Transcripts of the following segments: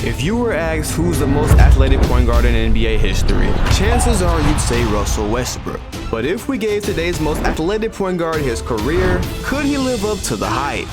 If you were asked who's the most athletic point guard in NBA history, chances are you'd say Russell Westbrook. But if we gave today's most athletic point guard his career, could he live up to the hype?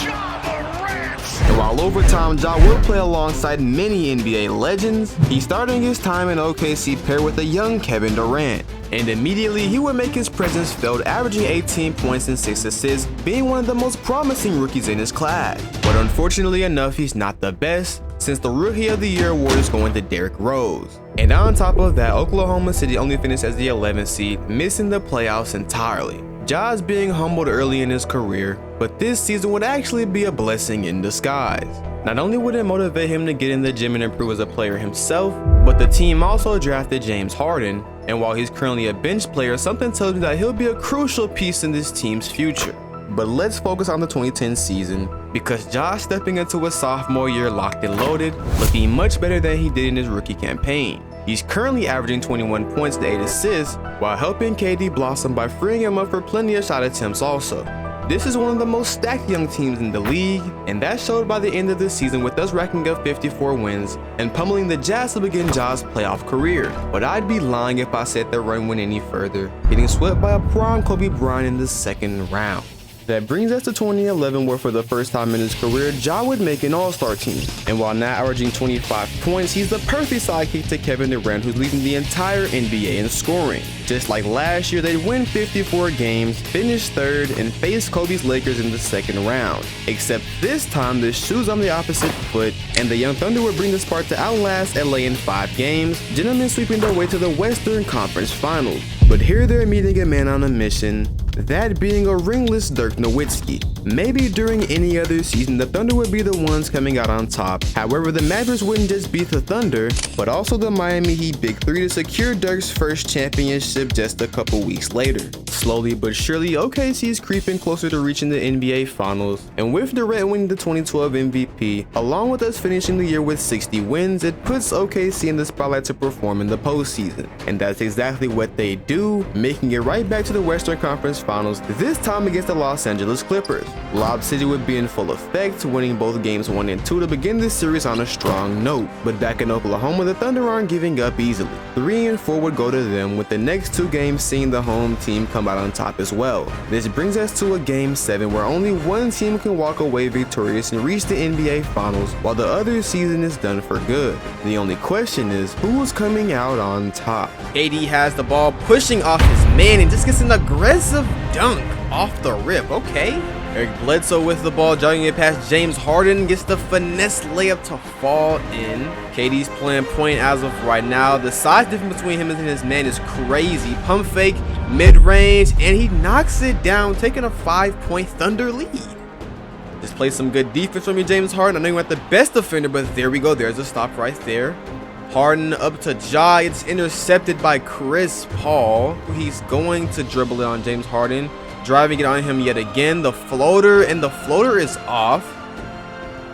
Ja Morant! And while over time Ja will play alongside many NBA legends, he's starting his time in OKC paired with a young Kevin Durant. And immediately he would make his presence felt, averaging 18 points and 6 assists, being one of the most promising rookies in his class. But unfortunately enough, he's not the best, since the Rookie of the Year award is going to Derrick Rose. And on top of that, Oklahoma City only finished as the 11th seed, missing the playoffs entirely. Ja's being humbled early in his career, but this season would actually be a blessing in disguise. Not only would it motivate him to get in the gym and improve as a player himself, but the team also drafted James Harden, and while he's currently a bench player, something tells me that he'll be a crucial piece in this team's future. But let's focus on the 2010 season, because Ja's stepping into his sophomore year locked and loaded, looking much better than he did in his rookie campaign. He's currently averaging 21 points to 8 assists, while helping KD blossom by freeing him up for plenty of shot attempts also. This is one of the most stacked young teams in the league, and that showed by the end of the season with us racking up 54 wins and pummeling the Jazz to begin Ja's playoff career. But I'd be lying if I said the run went any further, getting swept by a prime Kobe Bryant in the second round. That brings us to 2011, where for the first time in his career, Ja would make an all-star team. And while now averaging 25 points, he's the perfect sidekick to Kevin Durant, who's leading the entire NBA in scoring. Just like last year, they'd win 54 games, finish third, and face Kobe's Lakers in the second round. Except this time, the shoe's on the opposite foot, and the Young Thunder would bring the spark to outlast LA in 5 games, Gentlemen sweeping their way to the Western Conference Finals. But here they're meeting a man on a mission, that being a ringless Dirk Nowitzki. Maybe during any other season, the Thunder would be the ones coming out on top. However, the Mavericks wouldn't just beat the Thunder, but also the Miami Heat Big Three to secure Dirk's first championship just a couple weeks later. Slowly but surely, OKC is creeping closer to reaching the NBA Finals, and with Durant winning the 2012 MVP, along with us finishing the year with 60 wins, it puts OKC in the spotlight to perform in the postseason. And that's exactly what they do, making it right back to the Western Conference Finals, this time against the Los Angeles Clippers. Lob City would be in full effect, winning both games 1 and 2 to begin this series on a strong note. But back in Oklahoma, the Thunder aren't giving up easily. 3 and 4 would go to them, with the next 2 games seeing the home team come out on top as well. This brings us to a Game 7 where only one team can walk away victorious and reach the NBA Finals, while the other season is done for good. The only question is, who's coming out on top? KD has the ball, pushing off his man, and just gets an aggressive dunk off the rip. Okay. Eric Bledsoe with the ball, jogging it past James Harden, gets the finesse layup to fall in. KD's playing point as of right now. The size difference between him and his man is crazy. Pump fake, mid-range, and he knocks it down, taking a 5-point Thunder lead. Just play some good defense from you, James Harden. I know you're not the best defender, but there we go. There's a stop right there. Harden up to Ja. It's intercepted by Chris Paul. He's going to dribble it on James Harden, driving it on him yet again. The floater, and the floater is off.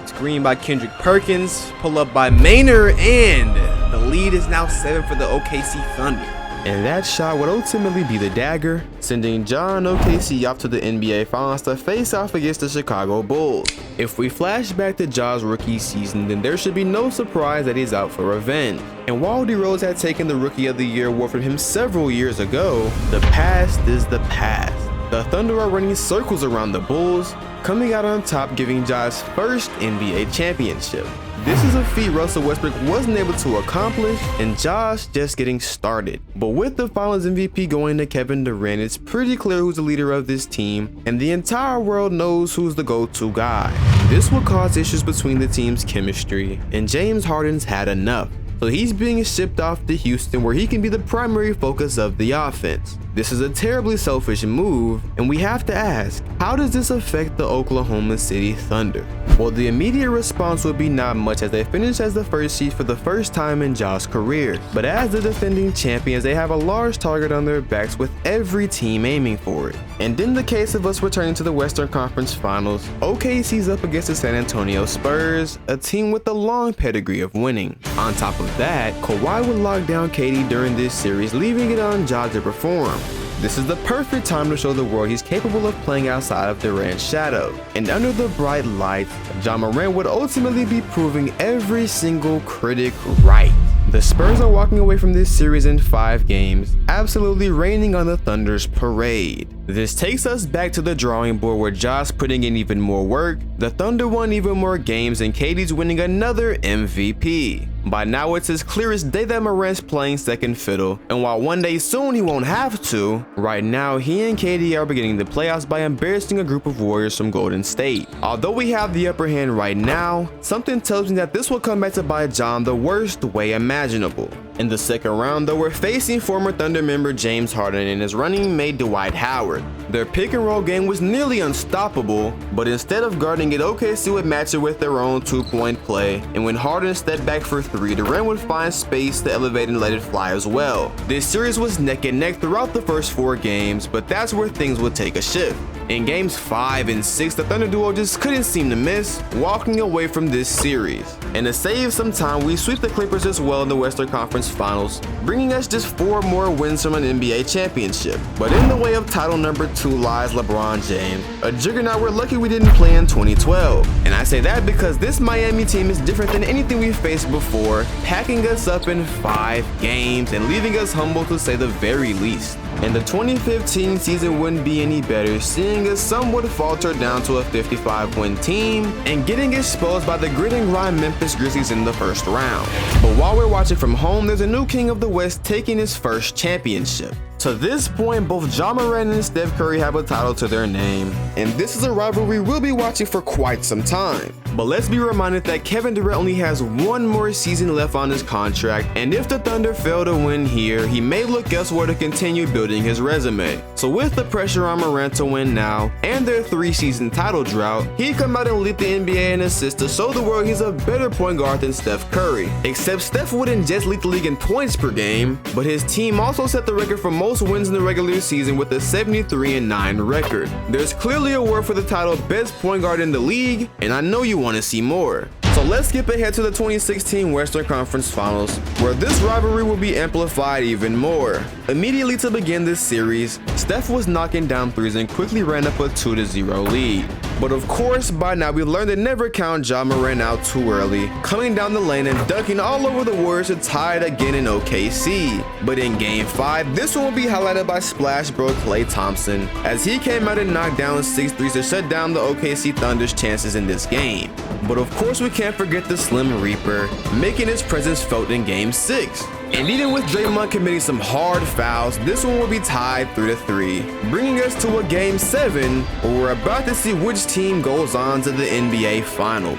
Screen by Kendrick Perkins, pull up by Maynard, and the lead is now 7 for the OKC Thunder. And that shot would ultimately be the dagger, sending Ja and OKC off to the NBA Finals to face off against the Chicago Bulls. If we flash back to Ja's rookie season, then there should be no surprise that he's out for revenge. And while D Rose had taken the Rookie of the Year award from him several years ago, the past is the past. The Thunder are running circles around the Bulls, coming out on top, giving Ja's first NBA championship. This is a feat Russell Westbrook wasn't able to accomplish, and Ja's just getting started. But with the Finals MVP going to Kevin Durant, it's pretty clear who's the leader of this team, and the entire world knows who's the go-to guy. This will cause issues between the team's chemistry, and James Harden's had enough. So he's being shipped off to Houston, where he can be the primary focus of the offense. This is a terribly selfish move, and we have to ask, how does this affect the Oklahoma City Thunder? Well, the immediate response would be not much, as they finish as the first seed for the first time in Ja's career. But as the defending champions, they have a large target on their backs, with every team aiming for it. And in the case of us returning to the Western Conference Finals, OKC's up against the San Antonio Spurs, a team with a long pedigree of winning. On top of that, Kawhi would lock down KD during this series, leaving it on Ja to perform. This is the perfect time to show the world he's capable of playing outside of Durant's shadow. And under the bright lights, Ja Morant would ultimately be proving every single critic right. The Spurs are walking away from this series in 5 games, absolutely raining on the Thunder's parade. This takes us back to the drawing board where Ja's putting in even more work, the Thunder won even more games, and KD's winning another MVP. By now it's as clear as day that Morant's playing second fiddle, and while one day soon he won't have to, right now he and KD are beginning the playoffs by embarrassing a group of Warriors from Golden State. Although we have the upper hand right now, something tells me that this will come back to bite Ja the worst way imaginable. In the second round though, we're facing former Thunder member James Harden and his running mate Dwight Howard. Their pick and roll game was nearly unstoppable, but instead of guarding it, OKC would match it with their own 2-point play, and when Harden stepped back for 3, Durant would find space to elevate and let it fly as well. This series was neck and neck throughout the first 4 games, but that's where things would take a shift. In games 5 and 6, the Thunder duo just couldn't seem to miss, walking away from this series. And to save some time, we sweep the Clippers as well in the Western Conference Finals, bringing us just 4 more wins from an NBA championship. But in the way of title number 2 lies LeBron James, a juggernaut we're lucky we didn't play in 2012. And I say that because this Miami team is different than anything we've faced before, packing us up in 5 games and leaving us humble to say the very least. And the 2015 season wouldn't be any better, seeing as some would falter down to a 55-win team and getting exposed by the grit and grind Memphis Grizzlies in the first round. But while we're watching from home, there's a new king of the West taking his first championship. To this point, both Ja Morant and Steph Curry have a title to their name, and this is a rivalry we'll be watching for quite some time. But let's be reminded that Kevin Durant only has 1 more season left on his contract, and if the Thunder fail to win here, he may look elsewhere to continue building his resume. So with the pressure on Morant to win now, and their 3-season title drought, he'd come out and lead the NBA in assists to show the world he's a better point guard than Steph Curry. Except Steph wouldn't just lead the league in points per game, but his team also set the record for most wins in the regular season with a 73-9 record. There's clearly a war for the title of best point guard in the league, and I know you want to see more. So let's skip ahead to the 2016 Western Conference Finals, where this rivalry will be amplified even more. Immediately to begin this series, Steph was knocking down threes and quickly ran up a 2-0 lead. But of course, by now we've learned to never count Ja Morant out too early, coming down the lane and dunking all over the Warriors to tie it again in OKC. But in Game 5, this one will be highlighted by Splash Bro Klay Thompson, as he came out and knocked down 6 threes to shut down the OKC Thunder's chances in this game. But of course we can't forget the Slim Reaper, making his presence felt in Game 6. And even with Draymond committing some hard fouls, this one will be tied 3-3, bringing us to a Game 7 where we're about to see which team goes on to the NBA Final.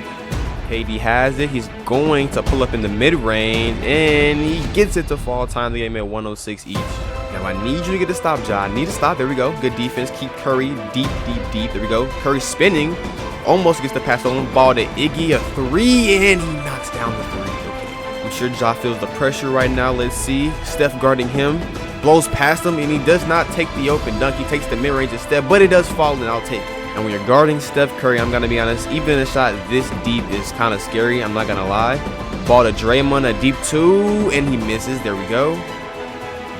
KD has it, he's going to pull up in the mid-range, and he gets it to fall, time the game at 106 each. Now I need you to get a stop, Ja. I need to stop, there we go, good defense, keep Curry deep, there we go. Curry spinning, almost gets the pass on the ball to Iggy, a 3, and he knocks down the 3. I'm sure Ja feels the pressure right now. Let's see. Steph guarding him. Blows past him, and he does not take the open dunk. He takes the mid-range instead, but it does fall, and I'll take it. And when you're guarding Steph Curry, I'm going to be honest, even a shot this deep is kind of scary. I'm not going to lie. Ball to Draymond, a deep 2, and he misses. There we go.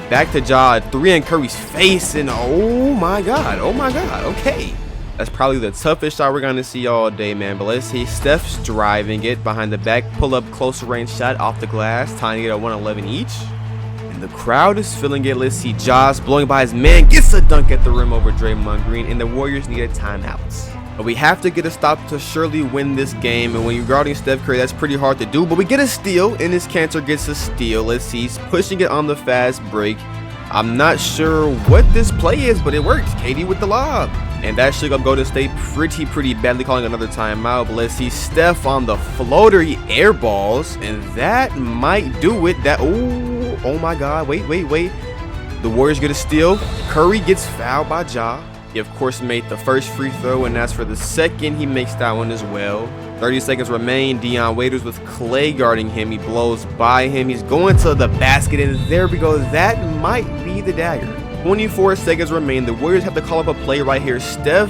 Back to Ja, 3 in Curry's face, and oh my God, okay. That's probably the toughest shot we're going to see all day, man. But let's see. Steph's driving it behind the back. Pull up close range shot off the glass. Tying it at 111 each. And the crowd is feeling it. Let's see. Ja's blowing by his man. Gets a dunk at the rim over Draymond Green. And the Warriors need a timeout. But we have to get a stop to surely win this game. And when you're guarding Steph Curry, that's pretty hard to do. But we get a steal. And this Cantor gets a steal. Let's see. He's pushing it on the fast break. I'm not sure what this play is, but it works. KD with the lob. And that should go to State pretty badly, calling another timeout. But let's see, Steph on the floater, he airballs, and that might do it. Oh my God, wait. The Warriors get a steal. Curry gets fouled by Ja. He of course made the first free throw, and as for the second, he makes that one as well. 30 seconds remain. Dion Waiters with Klay guarding him. He blows by him. He's going to the basket, and there we go. That might be the dagger. 24 seconds remain. The Warriors have to call up a play right here. Steph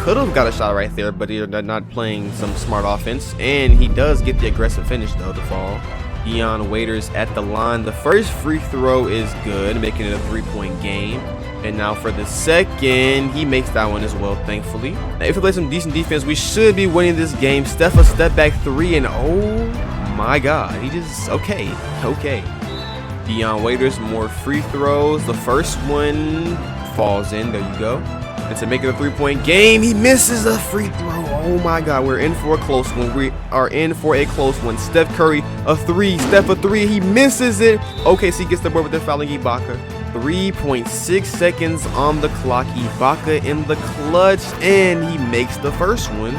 could have got a shot right there, but they're not playing some smart offense. And he does get the aggressive finish, though, to fall. Dion Waiters at the line. The first free throw is good, making it a 3-point game. And now for the second, he makes that one as well, thankfully. Now, if we play some decent defense, we should be winning this game. Steph, a step back 3, and oh my God, he just, okay. Dion Waiters, more free throws. The first one falls in, there you go. And to make it a 3-point game, he misses a free throw. Oh my God, we're in for a close one. We are in for a close one. Steph Curry, a 3, Steph a 3, he misses it. OKC gets the board with the fouling Ibaka. 3.6 seconds on the clock. Ibaka in the clutch, and he makes the first one.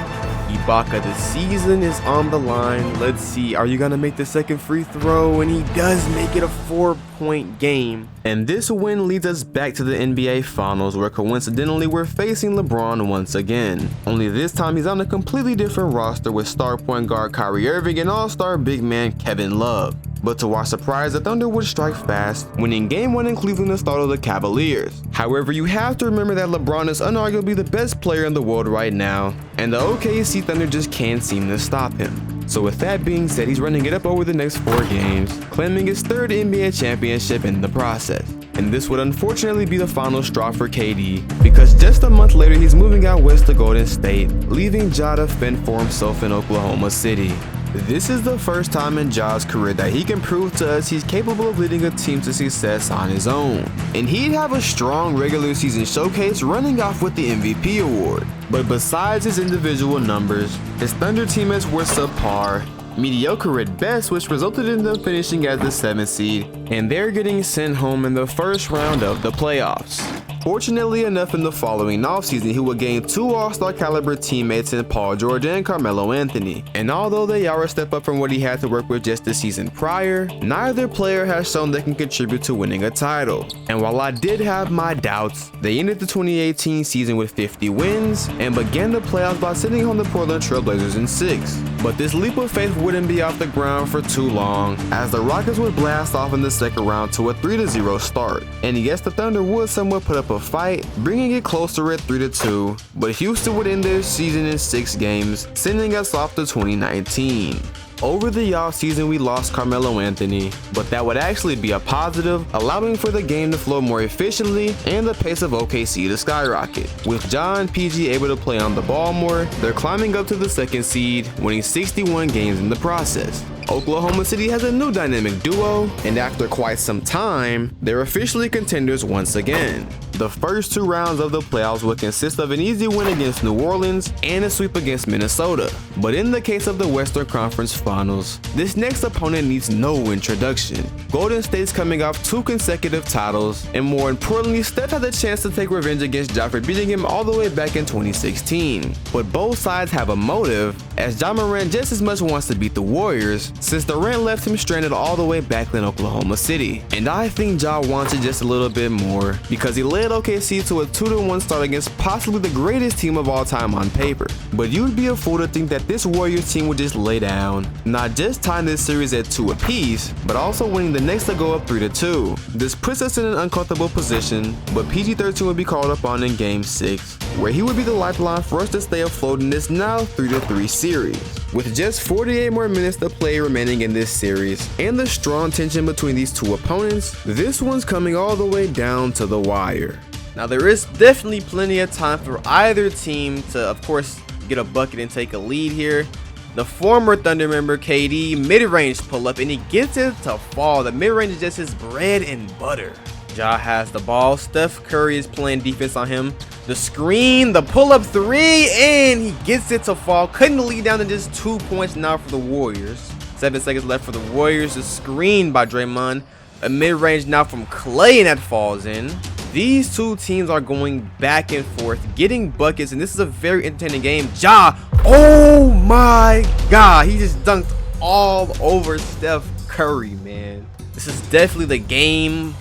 Ibaka, the season is on the line. Let's see, are you gonna make the second free throw? And he does make it a 4-point game. And this win leads us back to the NBA Finals, where coincidentally we're facing LeBron once again. Only this time he's on a completely different roster with star point guard Kyrie Irving and all-star big man Kevin Love. But to our surprise, the Thunder would strike fast, winning Game 1 in Cleveland to startle the Cavaliers. However, you have to remember that LeBron is unarguably the best player in the world right now, and the OKC Thunder just can't seem to stop him. So with that being said, he's running it up over the next 4 games, claiming his 3rd NBA championship in the process. And this would unfortunately be the final straw for KD, because just a month later he's moving out west to Golden State, leaving Ja to fend for himself in Oklahoma City. This is the first time in Ja's career that he can prove to us he's capable of leading a team to success on his own. And he'd have a strong regular season showcase running off with the MVP award. But besides his individual numbers, his Thunder teammates were subpar, mediocre at best, which resulted in them finishing as the 7th seed, and they're getting sent home in the first round of the playoffs. Fortunately enough, in the following offseason, he would gain 2 all-star caliber teammates in Paul George and Carmelo Anthony. And although they are a step up from what he had to work with just the season prior, neither player has shown they can contribute to winning a title. And while I did have my doubts, they ended the 2018 season with 50 wins and began the playoffs by sending home the Portland Trail Blazers in 6. But this leap of faith wouldn't be off the ground for too long, as the Rockets would blast off in the second round to a 3-0 start. And yes, the Thunder would somewhat put up a fight, bringing it closer at 3-2, but Houston would end their season in 6 games, sending us off to 2019. Over the offseason, we lost Carmelo Anthony, but that would actually be a positive, allowing for the game to flow more efficiently and the pace of OKC to skyrocket. With Ja and PG able to play on the ball more, they're climbing up to the 2nd seed, winning 61 games in the process. Oklahoma City has a new dynamic duo, and after quite some time, they're officially contenders once again. The first 2 rounds of the playoffs will consist of an easy win against New Orleans and a sweep against Minnesota. But in the case of the Western Conference Finals, this next opponent needs no introduction. Golden State's coming off 2 consecutive titles, and more importantly, Steph had a chance to take revenge against Ja for beating him all the way back in 2016. But both sides have a motive, as Ja Morant just as much wants to beat the Warriors, since Durant left him stranded all the way back in Oklahoma City. And I think Ja wants it just a little bit more, because he led OKC to a 2-1 start against possibly the greatest team of all time on paper. But you'd be a fool to think that this Warriors team would just lay down, not just tying this series at 2 apiece, but also winning the next to go up 3-2. This puts us in an uncomfortable position, but PG-13 would be called upon in Game 6, where he would be the lifeline for us to stay afloat in this now 3-3 series. With just 48 more minutes to play remaining in this series, and the strong tension between these 2 opponents, this one's coming all the way down to the wire. Now there is definitely plenty of time for either team to, of course, get a bucket and take a lead here. The former Thunder member KD mid-range pull up, and he gets it to fall. The mid-range is just his bread and butter. Ja has the ball. Steph Curry is playing defense on him. The screen, the pull-up 3, and he gets it to fall. Cutting the lead down to just 2 points now for the Warriors. 7 seconds left for the Warriors. The screen by Draymond. A mid-range now from Clay, and that falls in. These 2 teams are going back and forth, getting buckets, and this is a very entertaining game. Ja, oh my God, he just dunked all over Steph Curry, man. This is definitely the game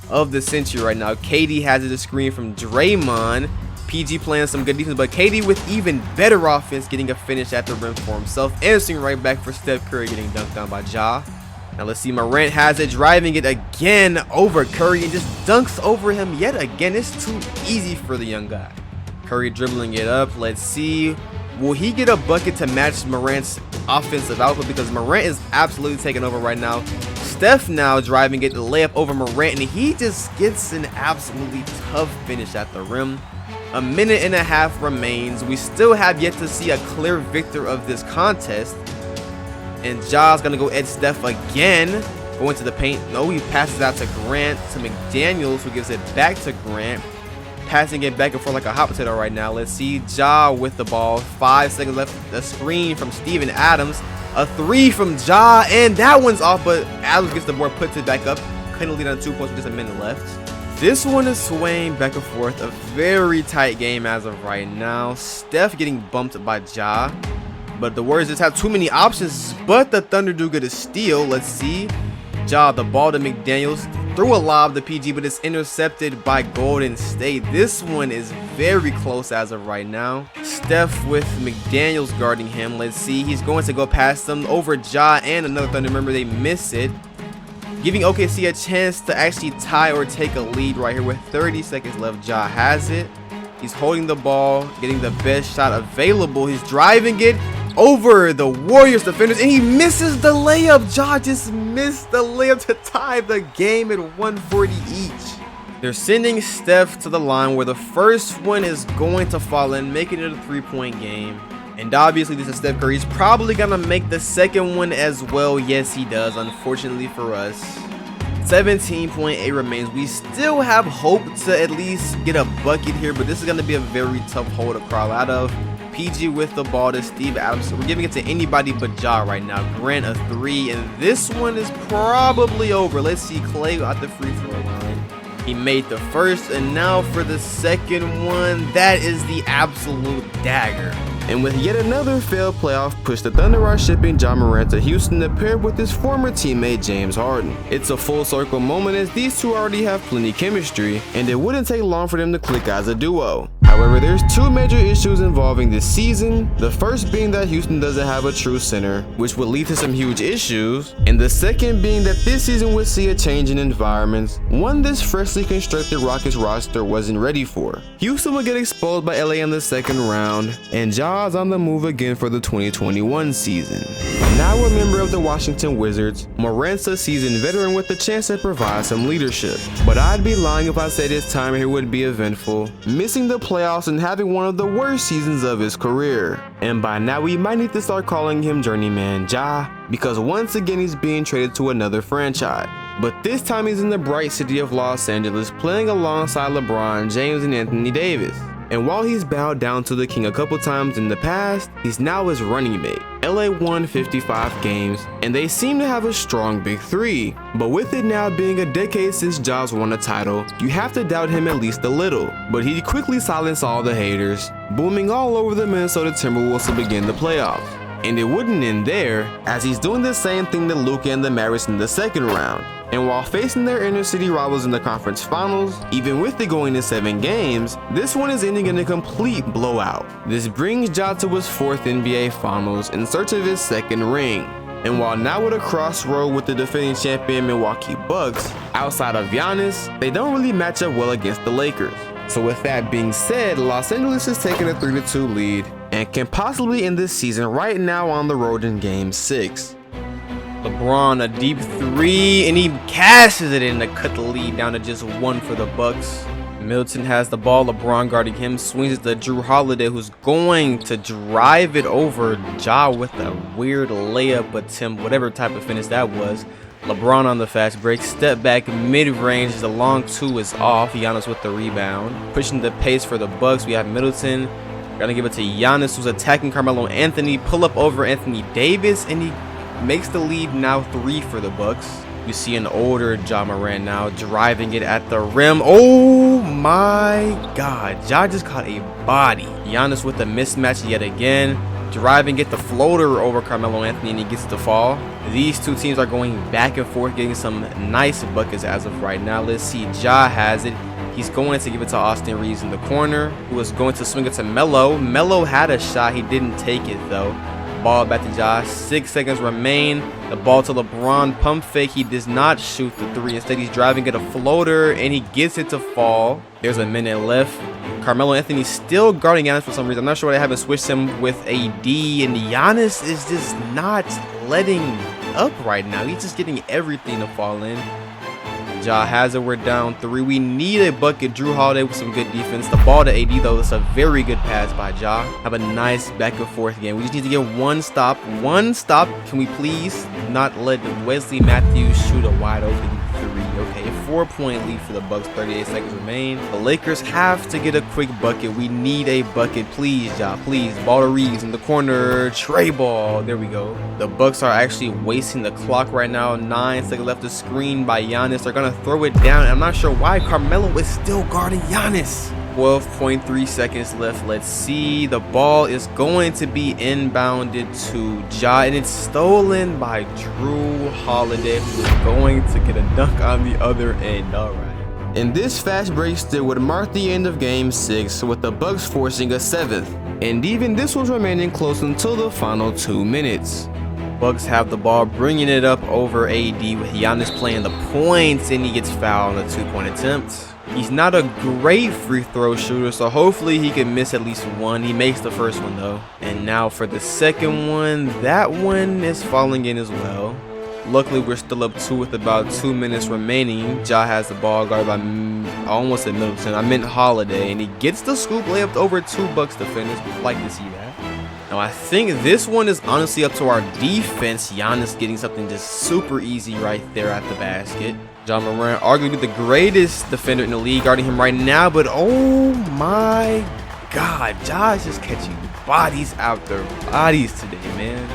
of the century right now. KD has a screen from Draymond. PG playing some good defense, but KD with even better offense, getting a finish at the rim for himself, answering right back for Steph Curry, getting dunked on by Ja. Now let's see, Morant has it, driving it again over Curry, and just dunks over him yet again. It's too easy for the young guy. Curry dribbling it up. Let's see, will he get a bucket to match Morant's offensive output because Morant is absolutely taking over right now. Steph now driving, get the layup over Morant, and he just gets an absolutely tough finish at the rim. A minute and a half remains. We still have yet to see a clear victor of this contest. And Ja's gonna go edge Steph again. Going to the paint. No, he passes out to Grant, to McDaniels, who gives it back to Grant. Passing it back and forth like a hot potato right now. Let's see Ja with the ball. 5 seconds left. A screen from Steven Adams. A 3 from Ja, and that one's off, but Adams gets the board, puts it back up. Couldn't lead on 2 points with just a minute left. This one is swaying back and forth. A very tight game as of right now. Steph getting bumped by Ja, but the Warriors just have too many options, but the Thunder do get a steal. Let's see. Ja, the ball to McDaniels. Threw a lob to PG, but it's intercepted by Golden State. This one is very close as of right now. Steph with McDaniels guarding him. Let's see. He's going to go past them over Ja and another Thunder member. They miss it, giving OKC a chance to actually tie or take a lead right here with 30 seconds left. Ja has it. He's holding the ball, getting the best shot available. He's driving it over the Warriors defenders, and he misses the layup. Ja just missed the layup to tie the game at 140 each. They're sending Steph to the line where the first one is going to fall in, making it a 3-point game. And obviously this is Steph Curry. He's probably gonna make the second one as well. Yes, he does, unfortunately for us. 17.8 remains. We still have hope to at least get a bucket here, but this is gonna be a very tough hole to crawl out of. PG with the ball to Steve Adams. We're giving it to anybody but Ja right now. Grant a 3, and this one is probably over. Let's see, Clay at the free throw line. He made the first, and now for the second one, that is the absolute dagger. And with yet another failed playoff push, the Thunder are shipping Ja Morant to Houston to pair with his former teammate James Harden. It's a full circle moment as these two already have plenty chemistry, and it wouldn't take long for them to click as a duo. However, there's 2 major issues involving this season, the first being that Houston doesn't have a true center, which would lead to some huge issues, and the second being that this season would see a change in environments, one this freshly constructed Rockets roster wasn't ready for. Houston will get exposed by LA in the second round, and Ja's on the move again for the 2021 season. Now a member of the Washington Wizards, Morant's a seasoned veteran with the chance to provide some leadership, but I'd be lying if I said his time here would be eventful, missing the playoffs and having one of the worst seasons of his career. And by now we might need to start calling him Journeyman Ja, because once again he's being traded to another franchise. But this time he's in the bright city of Los Angeles, playing alongside LeBron James and Anthony Davis. And while he's bowed down to the king a couple times in the past, he's now his running mate. LA won 55 games, and they seem to have a strong big three. But with it now being a decade since Ja's won a title, you have to doubt him at least a little. But he quickly silenced all the haters, booming all over the Minnesota Timberwolves to begin the playoffs. And it wouldn't end there, as he's doing the same thing to Luka and the Mavericks in the second round. And while facing their inner city rivals in the conference finals, even with it going to 7 games, this one is ending in a complete blowout. This brings Ja to his 4th NBA Finals in search of his 2nd ring. And while now at a crossroad with the defending champion Milwaukee Bucks, outside of Giannis, they don't really match up well against the Lakers. So with that being said, Los Angeles is taking a 3-2 lead and can possibly end this season right now on the road in Game 6. LeBron a deep 3, and he cashes it in to cut the lead down to just 1 for the Bucks. Middleton has the ball, LeBron guarding him, swings it to Drew Holiday, who's going to drive it over Ja with a weird layup attempt, whatever type of finish that was. LeBron on the fast break, step back mid-range, the long 2 is off. Giannis with the rebound, pushing the pace for the Bucks. We have Middleton, gonna give it to Giannis, who's attacking Carmelo Anthony, pull up over Anthony Davis, and he makes the lead now 3 for the Bucks. You see an older Ja Morant now driving it at the rim. Oh my God, Ja just caught a body. Giannis with a mismatch yet again, driving it the floater over Carmelo Anthony, and he gets the fall. These two teams are going back and forth, getting some nice buckets as of right now. Let's see, Ja has it. He's going to give it to Austin Reeves in the corner, who is going to swing it to Melo. Melo had a shot, he didn't take it though. Ball back to Ja, 6 seconds remain. The ball to LeBron, pump fake. He does not shoot the 3. Instead, he's driving it a floater, and he gets it to fall. There's a minute left. Carmelo Anthony still guarding Giannis for some reason. I'm not sure why they haven't switched him with AD, and Giannis is just not letting up right now. He's just getting everything to fall in. Ja has it. We're down 3. We need a bucket. Drew Holiday with some good defense. The ball to AD, though. It's a very good pass by Ja. Have a nice back and forth game. We just need to get one stop. One stop. Can we please not let Wesley Matthews shoot a wide open 3? Okay, 4-point lead for the Bucks. 38 seconds remain. The Lakers have to get a quick bucket. We need a bucket. Please, Ja. Please. Ball to Reeves in the corner. Tray ball. There we go. The Bucks are actually wasting the clock right now. 9 seconds left. The screen by Giannis. They're going to throw it down. I'm not sure why Carmelo is still guarding Giannis. 12.3 seconds left. Let's see. The ball is going to be inbounded to Ja, and it's stolen by Drew Holiday, who is going to get a dunk on the other end. All right. And this fast break still would mark the end of Game 6, with the Bucks forcing a 7th. And even this was remaining close until the final 2 minutes. Bucks have the ball, bringing it up over AD with Giannis playing the points, and he gets fouled on the 2-point attempt. He's not a great free throw shooter, so hopefully he can miss at least one. He makes the first one though. And now for the second one, that one is falling in as well. Luckily, we're still up 2 with about 2 minutes remaining. Ja has the ball guarded by, I almost said Middleton. I meant Holiday, and he gets the scoop layup over 2 Bucks defenders. We'd like to see that. Now, I think this one is honestly up to our defense. Giannis getting something just super easy right there at the basket. Ja Morant, arguably the greatest defender in the league, guarding him right now. But oh my God, Ja is just catching bodies out there, bodies today, man.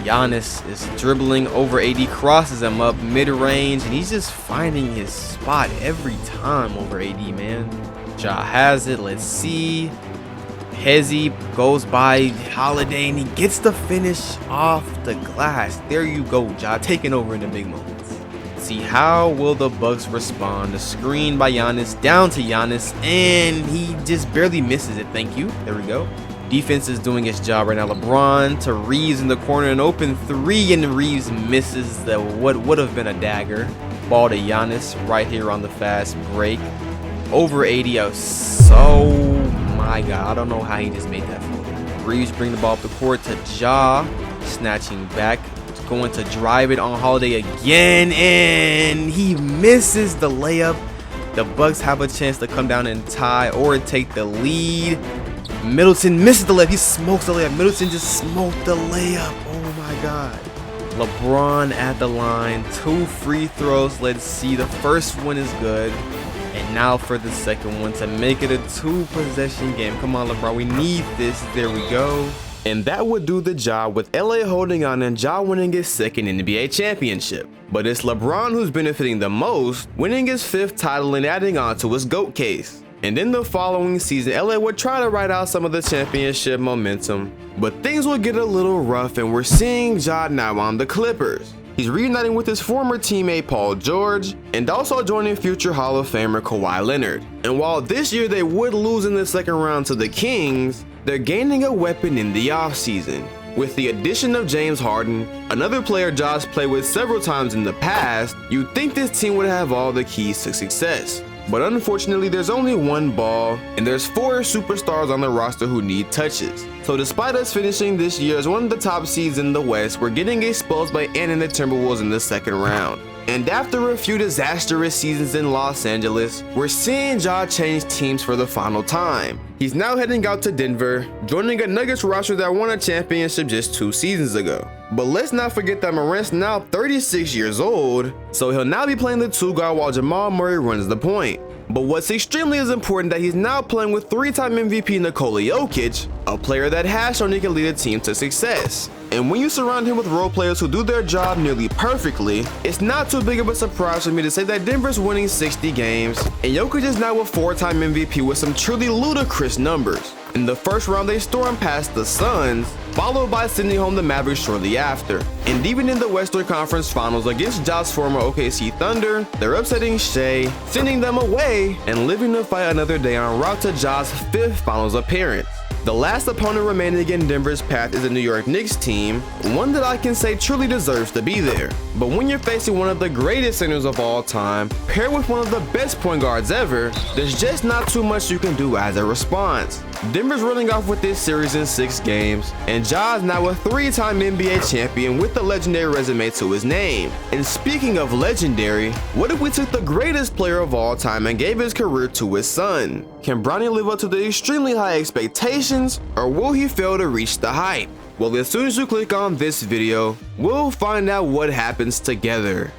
Giannis is dribbling over AD, crosses him up mid-range, and he's just finding his spot every time over AD, man. Ja has it. Let's see. Hezzy goes by Holiday, and he gets the finish off the glass. There you go, Ja, taking over in the big moments. See, how will the Bucks respond? The screen by Giannis, down to Giannis, and he just barely misses it. Thank you. There we go. Defense is doing its job right now. LeBron to Reeves in the corner, an open 3, and Reeves misses the what would have been a dagger. Ball to Giannis right here on the fast break. Over 80. So my God, I don't know how he just made that floater. Reeves bring the ball up the court to Ja, snatching back, going to drive it on Holiday again, and he misses the layup. The Bucks have a chance to come down and tie or take the lead. Middleton misses the layup. He smokes the layup. Middleton just smoked the layup. Oh my God. LeBron at the line. 2 free throws. Let's see. The first one is good. And now for the second one to make it a 2-possession game. Come on, LeBron. We need this. There we go. And that would do the job, with LA holding on and Ja winning his 2nd NBA championship. But it's LeBron who's benefiting the most, winning his 5th title and adding on to his GOAT case. And in the following season, LA would try to ride out some of the championship momentum, but things will get a little rough, and we're seeing Ja now on the Clippers. He's reuniting with his former teammate Paul George, and also joining future Hall of Famer Kawhi Leonard. And while this year they would lose in the 2nd round to the Kings, they're gaining a weapon in the offseason. With the addition of James Harden, another player Ja's played with several times in the past, you'd think this team would have all the keys to success. But unfortunately, there's only one ball, and there's 4 superstars on the roster who need touches. So despite us finishing this year as one of the top seeds in the West, we're getting exposed by Ant and the Timberwolves in the 2nd round. And after a few disastrous seasons in Los Angeles, we're seeing Ja change teams for the final time. He's now heading out to Denver, joining a Nuggets roster that won a championship just 2 seasons ago. But let's not forget that Morant's now 36 years old, so he'll now be playing the 2 guard while Jamal Murray runs the point. But what's extremely is important that he's now playing with 3-time MVP Nikola Jokic, a player that has shown he can lead a team to success. And when you surround him with role players who do their job nearly perfectly, it's not too big of a surprise for me to say that Denver's winning 60 games, and Jokic is now a 4-time MVP with some truly ludicrous numbers. In the first round, they stormed past the Suns, followed by sending home the Mavericks shortly after. And even in the Western Conference Finals against Ja's former OKC Thunder, they're upsetting Shea, sending them away, and living to fight another day en route to Ja's 5th Finals appearance. The last opponent remaining in Denver's path is the New York Knicks team, one that I can say truly deserves to be there. But when you're facing one of the greatest centers of all time, paired with one of the best point guards ever, there's just not too much you can do as a response. Denver's running off with this series in 6 games, and Ja is now a 3-time NBA champion with a legendary resume to his name. And speaking of legendary, what if we took the greatest player of all time and gave his career to his son? Can Bronny live up to the extremely high expectations, or will he fail to reach the hype? Well, as soon as you click on this video, we'll find out what happens together.